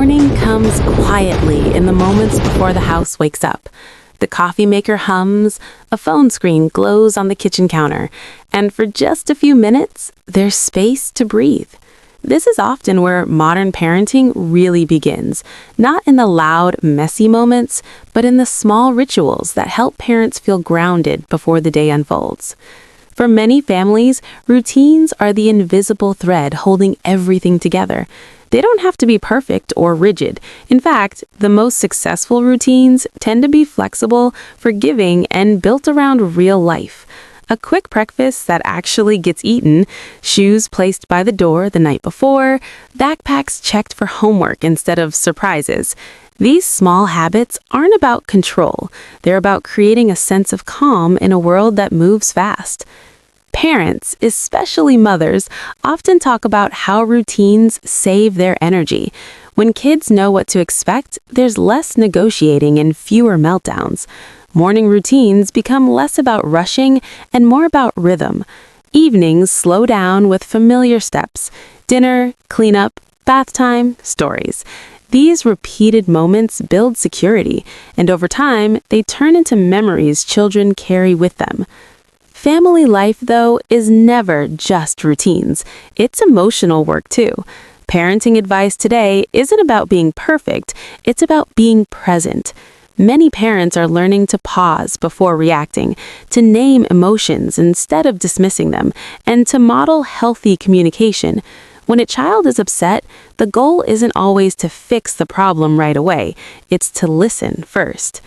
Morning comes quietly in the moments before the house wakes up. The coffee maker hums, a phone screen glows on the kitchen counter, and for just a few minutes, there's space to breathe. This is often where modern parenting really begins, not in the loud, messy moments, but in the small rituals that help parents feel grounded before the day unfolds. For many families, routines are the invisible thread holding everything together. They don't have to be perfect or rigid. In fact, the most successful routines tend to be flexible, forgiving, and built around real life. A quick breakfast that actually gets eaten, shoes placed by the door the night before, backpacks checked for homework instead of surprises. These small habits aren't about control. They're about creating a sense of calm in a world that moves fast. Parents, especially mothers, often talk about how routines save their energy. When kids know what to expect, there's less negotiating and fewer meltdowns. Morning routines become less about rushing and more about rhythm. Evenings slow down with familiar steps: dinner, cleanup, bath time, stories. These repeated moments build security, and over time, they turn into memories children carry with them. Family life, though, is never just routines. It's emotional work, too. Parenting advice today isn't about being perfect, it's about being present. Many parents are learning to pause before reacting, to name emotions instead of dismissing them, and to model healthy communication. When a child is upset, the goal isn't always to fix the problem right away, it's to listen first.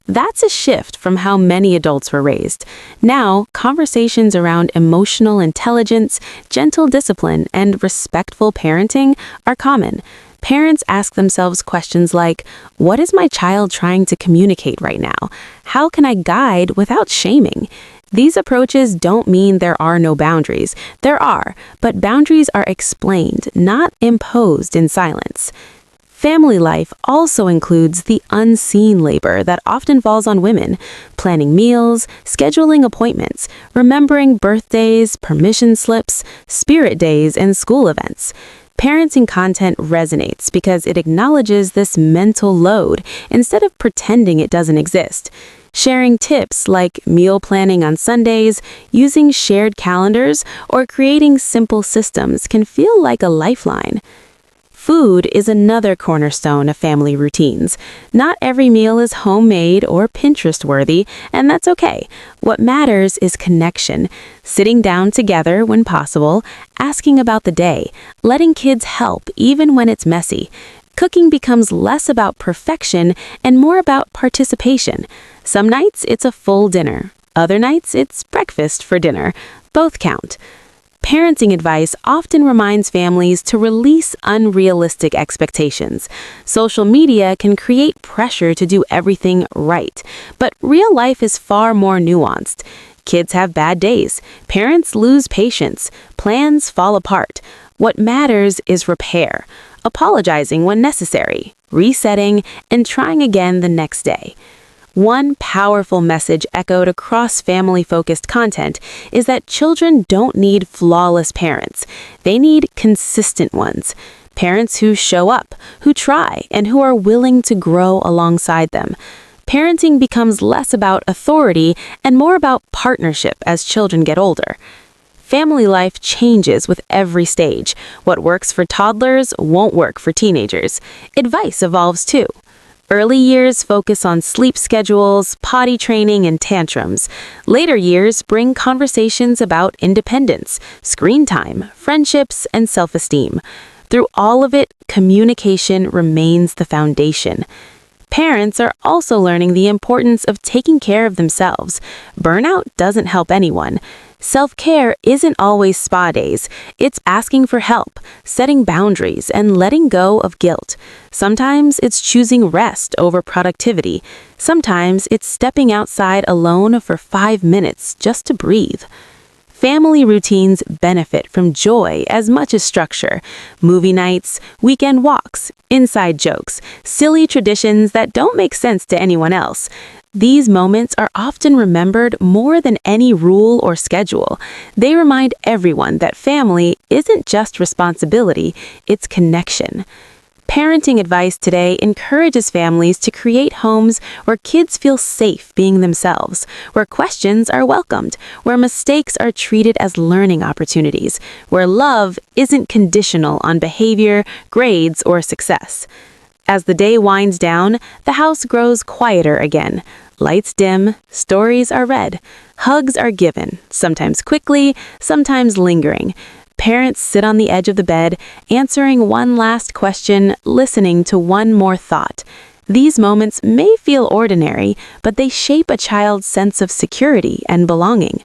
That's a shift from how many adults were raised. Now, conversations around emotional intelligence, gentle discipline, and respectful parenting are common. Parents ask themselves questions like, what is my child trying to communicate right now? How can I guide without shaming? These approaches don't mean there are no boundaries. There are, but boundaries are explained, not imposed in silence. Family life also includes the unseen labor that often falls on women: planning meals, scheduling appointments, remembering birthdays, permission slips, spirit days, and school events. Parenting content resonates because it acknowledges this mental load instead of pretending it doesn't exist. Sharing tips like meal planning on Sundays, using shared calendars, or creating simple systems can feel like a lifeline. Food is another cornerstone of family routines. Not every meal is homemade or Pinterest-worthy, and that's okay. What matters is connection, sitting down together when possible, asking about the day, letting kids help even when it's messy. Cooking becomes less about perfection and more about participation. Some nights it's a full dinner. Other nights it's breakfast for dinner. Both count. Parenting advice often reminds families to release unrealistic expectations. Social media can create pressure to do everything right, but real life is far more nuanced. Kids have bad days. Parents lose patience. Plans fall apart. What matters is repair, apologizing when necessary, resetting, and trying again the next day. One powerful message echoed across family-focused content is that children don't need flawless parents. They need consistent ones. Parents who show up, who try, and who are willing to grow alongside them. Parenting becomes less about authority and more about partnership as children get older. Family life changes with every stage. What works for toddlers won't work for teenagers. Advice evolves too. Early years focus on sleep schedules, potty training, and tantrums. Later years bring conversations about independence, screen time, friendships, and self-esteem. Through all of it, communication remains the foundation. Parents are also learning the importance of taking care of themselves. Burnout doesn't help anyone. Self-care isn't always spa days. It's asking for help, setting boundaries, and letting go of guilt. Sometimes it's choosing rest over productivity. Sometimes it's stepping outside alone for 5 minutes just to breathe. Family routines benefit from joy as much as structure. Movie nights, weekend walks, inside jokes, silly traditions that don't make sense to anyone else. These moments are often remembered more than any rule or schedule. They remind everyone that family isn't just responsibility, it's connection. Parenting advice today encourages families to create homes where kids feel safe being themselves, where questions are welcomed, where mistakes are treated as learning opportunities, where love isn't conditional on behavior, grades, or success. As the day winds down, the house grows quieter again. Lights dim, stories are read, hugs are given, sometimes quickly, sometimes lingering. Parents sit on the edge of the bed, answering one last question, listening to one more thought. These moments may feel ordinary, but they shape a child's sense of security and belonging.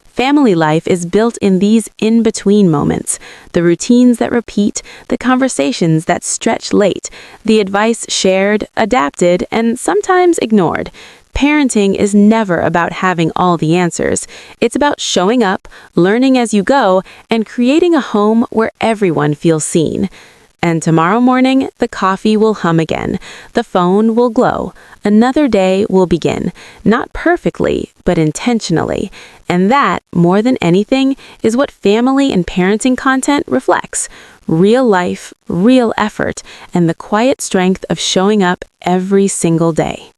Family life is built in these in-between moments, the routines that repeat, the conversations that stretch late, the advice shared, adapted, and sometimes ignored. Parenting is never about having all the answers. It's about showing up, learning as you go, and creating a home where everyone feels seen. And tomorrow morning, the coffee will hum again. The phone will glow. Another day will begin. Not perfectly, but intentionally. And that, more than anything, is what family and parenting content reflects. Real life, real effort, and the quiet strength of showing up every single day.